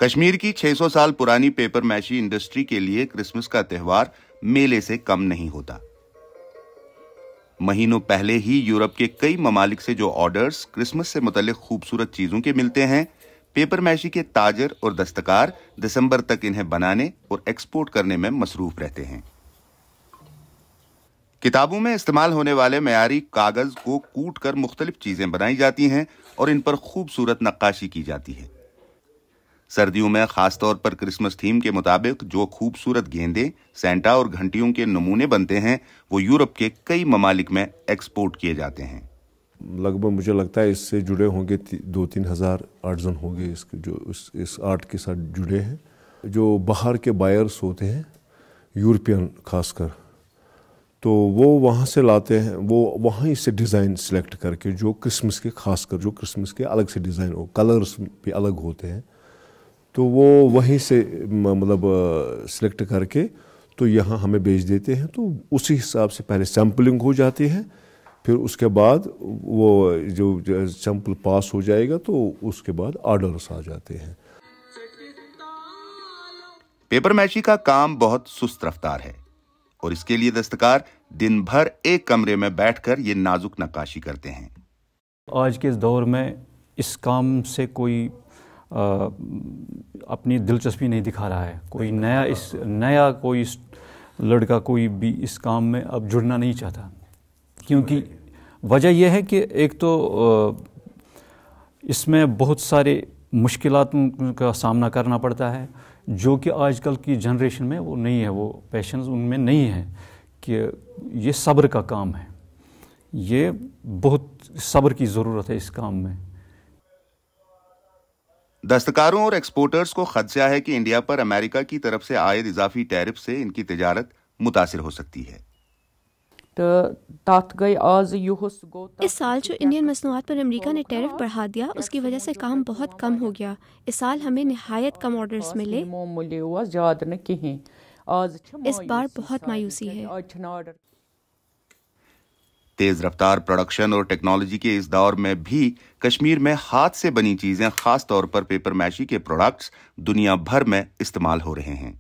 کشمیر کی 600 سال پرانی پیپر میشی انڈسٹری کے لیے کرسمس کا تہوار میلے سے کم نہیں ہوتا۔ مہینوں پہلے ہی یورپ کے کئی ممالک سے جو آرڈرز کرسمس سے متعلق خوبصورت چیزوں کے ملتے ہیں، پیپر میشی کے تاجر اور دستکار دسمبر تک انہیں بنانے اور ایکسپورٹ کرنے میں مصروف رہتے ہیں۔ کتابوں میں استعمال ہونے والے معیاری کاغذ کو کوٹ کر مختلف چیزیں بنائی جاتی ہیں اور ان پر خوبصورت نقاشی کی جاتی ہے۔ سردیوں میں خاص طور پر کرسمس تھیم کے مطابق جو خوبصورت گیندے، سینٹا اور گھنٹیوں کے نمونے بنتے ہیں وہ یورپ کے کئی ممالک میں ایکسپورٹ کیے جاتے ہیں۔ لگ بھگ مجھے لگتا ہے اس سے جڑے ہوں گے 2-3 ہزار آرٹزن ہوں گے جو اس آرٹ کے ساتھ جڑے ہیں، جو باہر کے بائرس ہوتے ہیں یورپین خاص کر، تو وہ وہاں سے لاتے ہیں، وہ وہیں سے ڈیزائن سلیکٹ کر کے جو کرسمس کے خاص کر جو کرسمس کے الگ سے ڈیزائن ہو، کلرز بھی الگ ہوتے ہیں، تو وہ وہیں سے مطلب سلیکٹ کر کے تو یہاں ہمیں بھیج دیتے ہیں، تو اسی حساب سے پہلے سیمپلنگ ہو جاتی ہے، پھر اس کے بعد وہ جو سیمپل پاس ہو جائے گا تو اس کے بعد آرڈرز آ جاتے ہیں۔ پیپر میشی کا کام بہت سست رفتار ہے اور اس کے لیے دستکار دن بھر ایک کمرے میں بیٹھ کر یہ نازک نقاشی کرتے ہیں۔ آج کے دور میں اس کام سے کوئی اپنی دلچسپی نہیں دکھا رہا ہے، کوئی نیا کوئی لڑکا کوئی بھی اس کام میں اب جڑنا نہیں چاہتا، کیونکہ وجہ یہ ہے کہ ایک تو اس میں بہت سارے مشکلات کا سامنا کرنا پڑتا ہے جو کہ آج کل کی جنریشن میں وہ نہیں ہے، وہ پیشنس ان میں نہیں ہے کہ یہ صبر کا کام ہے، یہ بہت صبر کی ضرورت ہے اس کام میں۔ دستکاروں اور ایکسپورٹرز کو خدشہ ہے کہ انڈیا پر امریکہ کی طرف سے عائد اضافی ٹیرف سے ان کی تجارت متاثر ہو سکتی ہے۔ اس سال جو انڈین مصنوعات پر امریکہ نے ٹیرف بڑھا دیا اس کی وجہ سے کام بہت کم ہو گیا۔ اس سال ہمیں نہایت کم آرڈرز ملے، اس بار بہت مایوسی ہے۔ تیز رفتار پروڈکشن اور ٹیکنالوجی کے اس دور میں بھی کشمیر میں ہاتھ سے بنی چیزیں، خاص طور پر پیپر میشی کے پروڈکٹس، دنیا بھر میں استعمال ہو رہے ہیں۔